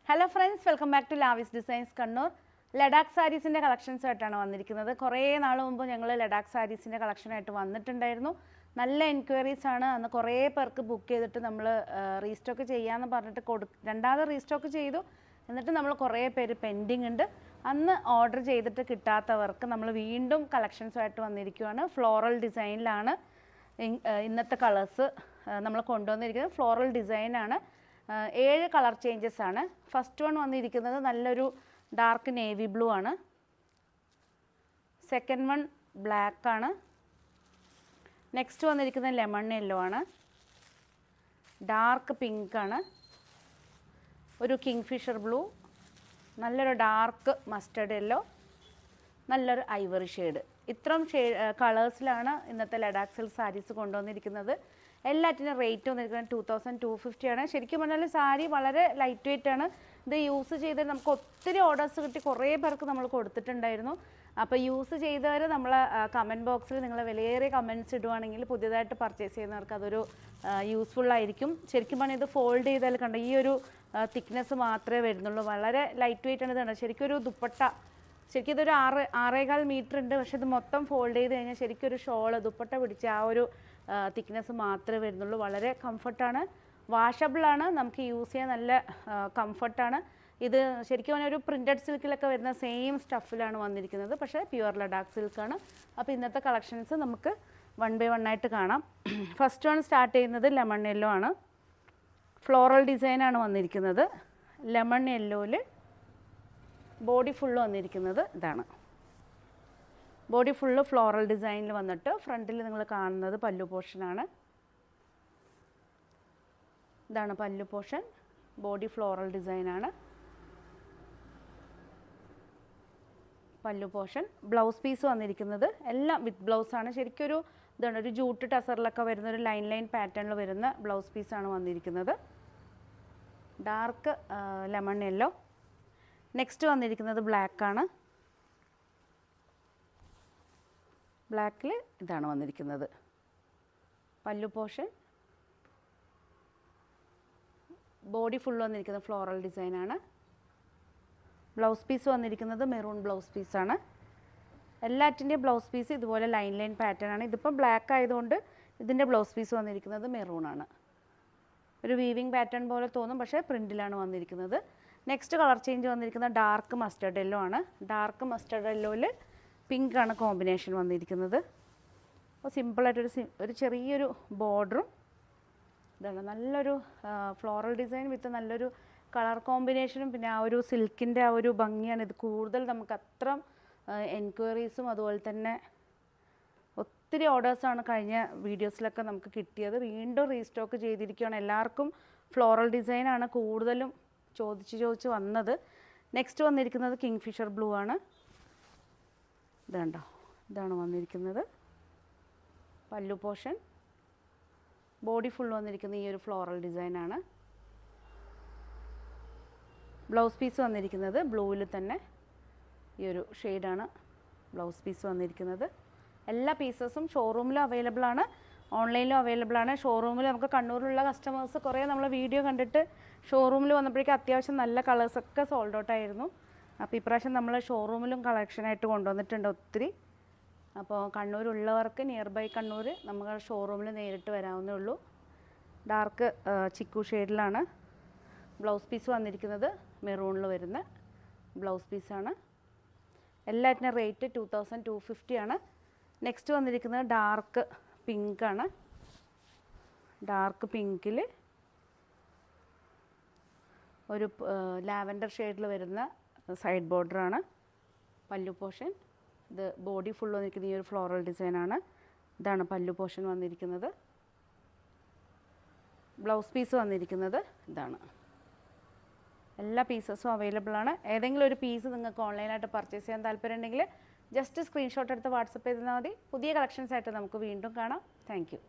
Hello friends, welcome back to Lavis designs Kannur. Ladakh സാരീസിൻ്റെ കളക്ഷൻസുമായിട്ടാണ് വന്നിരിക്കുന്നത്. കുറേ നാൾ മുമ്പ് ഞങ്ങൾ ലഡാക്ക് സാരീസിൻ്റെ കളക്ഷനായിട്ട് വന്നിട്ടുണ്ടായിരുന്നു. നല്ല എൻക്വയറീസ് ആണ്. അന്ന് കുറേ പേർക്ക് ബുക്ക് ചെയ്തിട്ട് നമ്മൾ റീസ്റ്റോക്ക് ചെയ്യാമെന്ന് പറഞ്ഞിട്ട് രണ്ടാമത് റീസ്റ്റോക്ക് ചെയ്തു. എന്നിട്ട് നമ്മൾ കുറേ പേര് പെൻഡിങ് ഉണ്ട്. അന്ന് ഓർഡർ ചെയ്തിട്ട് കിട്ടാത്തവർക്ക് നമ്മൾ വീണ്ടും കളക്ഷൻസുമായിട്ട് വന്നിരിക്കുകയാണ്. ഫ്ലോറൽ ഡിസൈനിലാണ് ഇന്നത്തെ കളേഴ്സ് നമ്മൾ കൊണ്ടുവന്നിരിക്കുന്നത്. ഫ്ലോറൽ ഡിസൈനാണ്. 7 കളർ ചേഞ്ചസ് ആണ്. ഫസ്റ്റ് വൺ വന്നിരിക്കുന്നത് നല്ലൊരു ഡാർക്ക് നേവി ബ്ലൂ ആണ്. സെക്കൻഡ് വൺ ബ്ലാക്ക് ആണ്. നെക്സ്റ്റ് വന്നിരിക്കുന്നത് ലെമൺ യെല്ലോ ആണ്. ഡാർക്ക് പിങ്ക് ആണ്. ഒരു കിങ് ഫിഷർ ബ്ലൂ, നല്ലൊരു ഡാർക്ക് മസ്റ്റർഡ് യെല്ലോ, നല്ലൊരു ഐവറി ഷെയ്ഡ്. ഇത്രയും കളേഴ്സിലാണ് ഇന്നത്തെ ലഡാക്ക് സിൽക്ക് സാരീസ് കൊണ്ടുവന്നിരിക്കുന്നത്. എല്ലാറ്റിനും റേറ്റ് വന്നിരിക്കുന്നത് 2250 ആണ്. ശരിക്കും പറഞ്ഞാൽ സാരി വളരെ ലൈറ്റ് വെയ്റ്റ് ആണ്. ഇത് യൂസ് ചെയ്ത് നമുക്ക് ഒത്തിരി ഓർഡേഴ്സ് കിട്ടി. കുറേ പേർക്ക് നമ്മൾ കൊടുത്തിട്ടുണ്ടായിരുന്നു. അപ്പോൾ യൂസ് ചെയ്തവർ നമ്മൾ കമൻറ്റ് ബോക്സിൽ നിങ്ങൾ വിലയേറിയ കമൻറ്റ്സ് ഇടുവാണെങ്കിൽ പുതിയതായിട്ട് പർച്ചേസ് ചെയ്യുന്നവർക്ക് അതൊരു യൂസ്ഫുള്ളായിരിക്കും. ശരിക്കും പറഞ്ഞാൽ ഇത് ഫോൾഡ് ചെയ്താൽ കണ്ട ഈ ഒരു തിക്നെസ് മാത്രമേ വരുന്നുള്ളൂ. വളരെ ലൈറ്റ് വെയ്റ്റ് ആണ്. ഇതാണ് ശരിക്കും ഒരു ദുപ്പട്ട. ശരിക്കും ഇതൊരു 6.25 മീറ്റർ ഉണ്ട്. പക്ഷെ ഇത് മൊത്തം ഫോൾഡ് ചെയ്ത് കഴിഞ്ഞാൽ ശരിക്കും ഒരു ഷോള് ദുപ്പട്ട പിടിച്ച ആ ഒരു തിക്നെസ് മാത്രമേ വരുന്നുള്ളൂ. വളരെ കംഫർട്ടാണ്. വാഷബിളാണ്. നമുക്ക് യൂസ് ചെയ്യാൻ നല്ല കംഫർട്ടാണ്. ഇത് ശരിക്കും പറഞ്ഞാൽ ഒരു പ്രിൻറ്റഡ് സിൽക്കിലൊക്കെ വരുന്ന സെയിം സ്റ്റഫിലാണ് വന്നിരിക്കുന്നത്. പക്ഷേ പ്യുവർ ലഡാക്ക് സിൽക്കാണ്. അപ്പോൾ ഇന്നത്തെ കളക്ഷൻസ് നമുക്ക് 1 by 1 ആയിട്ട് കാണാം. ഫസ്റ്റ് വൺ സ്റ്റാർട്ട് ചെയ്യുന്നത് ലെമൺ യെല്ലോ ആണ്. ഫ്ലോറൽ ഡിസൈനാണ് വന്നിരിക്കുന്നത്. ലെമൺ യെല്ലോയിൽ ബോഡി ഫുള്ള് വന്നിരിക്കുന്നത് ഇതാണ്. ബോഡി ഫുള്ള് ഫ്ലോറൽ ഡിസൈനിൽ വന്നിട്ട് ഫ്രണ്ടിൽ നിങ്ങൾ കാണുന്നത് പല്ലു പോർഷനാണ്. ഇതാണ് പല്ലു പോർഷൻ. ബോഡി ഫ്ലോറൽ ഡിസൈനാണ് പല്ലു പോർഷൻ. ബ്ലൗസ് പീസ് വന്നിരിക്കുന്നത് എല്ലാം വിത്ത് ബ്ലൗസാണ്. ശരിക്കും ഒരു ഇതാണ് ഒരു ജൂട്ട് ടസറിലൊക്കെ വരുന്ന ഒരു ലൈൻ പാറ്റേണിൽ വരുന്ന ബ്ലൗസ് പീസാണ് വന്നിരിക്കുന്നത്. Dark lemon yellow. നെക്സ്റ്റ് വന്നിരിക്കുന്നത് ബ്ലാക്കാണ്. ബ്ലാക്കിൽ ഇതാണ് വന്നിരിക്കുന്നത് പല്ലു പോർഷൻ. ബോഡി ഫുൾ വന്നിരിക്കുന്നത് ഫ്ലോറൽ ഡിസൈനാണ്. ബ്ലൗസ് പീസ് വന്നിരിക്കുന്നത് മെറൂൺ ബ്ലൗസ് പീസാണ്. എല്ലാറ്റിൻ്റെയും ബ്ലൗസ് പീസ് ഇതുപോലെ ലൈൻ പാറ്റേൺ ആണ്. ഇതിപ്പം ബ്ലാക്ക് ആയതുകൊണ്ട് ഇതിൻ്റെ ബ്ലൗസ് പീസ് വന്നിരിക്കുന്നത് മെറൂൺ ആണ്. ഒരു വീവിങ് പാറ്റേൺ പോലെ തോന്നും, പക്ഷേ പ്രിൻറ്റിലാണ് വന്നിരിക്കുന്നത്. നെക്സ്റ്റ് കളർ ചേഞ്ച് വന്നിരിക്കുന്നത് ഡാർക്ക് മസ്റ്റർഡ് യെല്ലോ ആണ്. ഡാർക്ക് മസ്റ്റർഡ് യെല്ലോയിൽ പിങ്ക് ആണ് കോമ്പിനേഷൻ വന്നിരിക്കുന്നത്. അപ്പോൾ സിമ്പിളായിട്ടൊരു ചെറിയൊരു ബോർഡറും ഇതാണ്. നല്ലൊരു ഫ്ലോറൽ ഡിസൈൻ വിത്ത് നല്ലൊരു കളർ കോമ്പിനേഷനും പിന്നെ ആ ഒരു സിൽക്കിൻ്റെ ആ ഒരു ഭംഗിയാണ്. ഇത് കൂടുതൽ നമുക്ക് അത്ര എൻക്വയറീസും അതുപോലെ തന്നെ ഒത്തിരി ഓർഡേഴ്സാണ് കഴിഞ്ഞ വീഡിയോസിലൊക്കെ നമുക്ക് കിട്ടിയത്. വീണ്ടും റീസ്റ്റോക്ക് ചെയ്തിരിക്കുകയാണ്. എല്ലാവർക്കും ഫ്ലോറൽ ഡിസൈനാണ് കൂടുതലും ചോദിച്ച് വന്നത്. നെക്സ്റ്റ് വന്നിരിക്കുന്നത് കിങ് ഫിഷർ ബ്ലൂ ആണ്. ഇതാണ് വന്നിരിക്കുന്നത് പല്ലു പോർഷൻ. ബോഡി ഫുൾ വന്നിരിക്കുന്നത് ഈ ഒരു ഫ്ലോറൽ ഡിസൈനാണ്. ബ്ലൗസ് പീസ് വന്നിരിക്കുന്നത് ബ്ലൂവിൽ തന്നെ ഈ ഒരു ഷെയ്ഡാണ് ബ്ലൗസ് പീസ് വന്നിരിക്കുന്നത്. എല്ലാ പീസസും ഷോറൂമിലും അവൈലബിൾ ആണ്, ഓൺലൈനിലും അവൈലബിൾ ആണ്. ഷോറൂമിൽ നമുക്ക് കണ്ണൂരിലുള്ള കസ്റ്റമേഴ്സ് കുറേ നമ്മൾ വീഡിയോ കണ്ടിട്ട് ഷോറൂമിൽ വന്നപ്പോഴേക്കും അത്യാവശ്യം നല്ല കളേഴ്സൊക്കെ സോൾഡ് ഔട്ട് ആയിരുന്നു. അപ്പോൾ ഇപ്രാവശ്യം നമ്മൾ ഷോറൂമിലും കളക്ഷനായിട്ട് കൊണ്ടുവന്നിട്ടുണ്ട് ഒത്തിരി. അപ്പോൾ കണ്ണൂരുള്ളവർക്ക് നിയർ ബൈ കണ്ണൂർ നമുക്ക് ഷോറൂമിൽ നേരിട്ട് വരാവുന്നേ ഉള്ളൂ. ഡാർക്ക് ചിക്കു ഷെയ്ഡിലാണ് ബ്ലൗസ് പീസ് വന്നിരിക്കുന്നത്. മെറൂണിൽ വരുന്ന ബ്ലൗസ് പീസാണ്. എല്ലാറ്റിനും റേറ്റ് 2250 ആണ്. നെക്സ്റ്റ് വന്നിരിക്കുന്നത് ഡാർക്ക് പിങ്ക് ആണ്. ഡാർക്ക് പിങ്കിൽ ഒരു ലാവൻഡർ ഷെയ്ഡിൽ വരുന്ന സൈഡ് ബോർഡറാണ് പല്ലു പോർഷൻ. ഇത് ബോഡി ഫുൾ വന്നിരിക്കുന്ന ഈ ഒരു ഫ്ലോറൽ ഡിസൈനാണ്. ഇതാണ് പല്ലു പോർഷൻ വന്നിരിക്കുന്നത്. ബ്ലൗസ് പീസ് വന്നിരിക്കുന്നത് ഇതാണ്. എല്ലാ പീസസും അവൈലബിൾ ആണ്. ഏതെങ്കിലും ഒരു പീസ് നിങ്ങൾക്ക് ഓൺലൈനായിട്ട് പർച്ചേസ് ചെയ്യാൻ താല്പര്യം ഉണ്ടെങ്കിൽ ജസ്റ്റ് സ്ക്രീൻഷോട്ട് എടുത്ത് വാട്സപ്പ് ചെയ്താൽ മതി. പുതിയ കളക്ഷൻസ് ആയിട്ട് നമുക്ക് വീണ്ടും കാണാം. Thank you.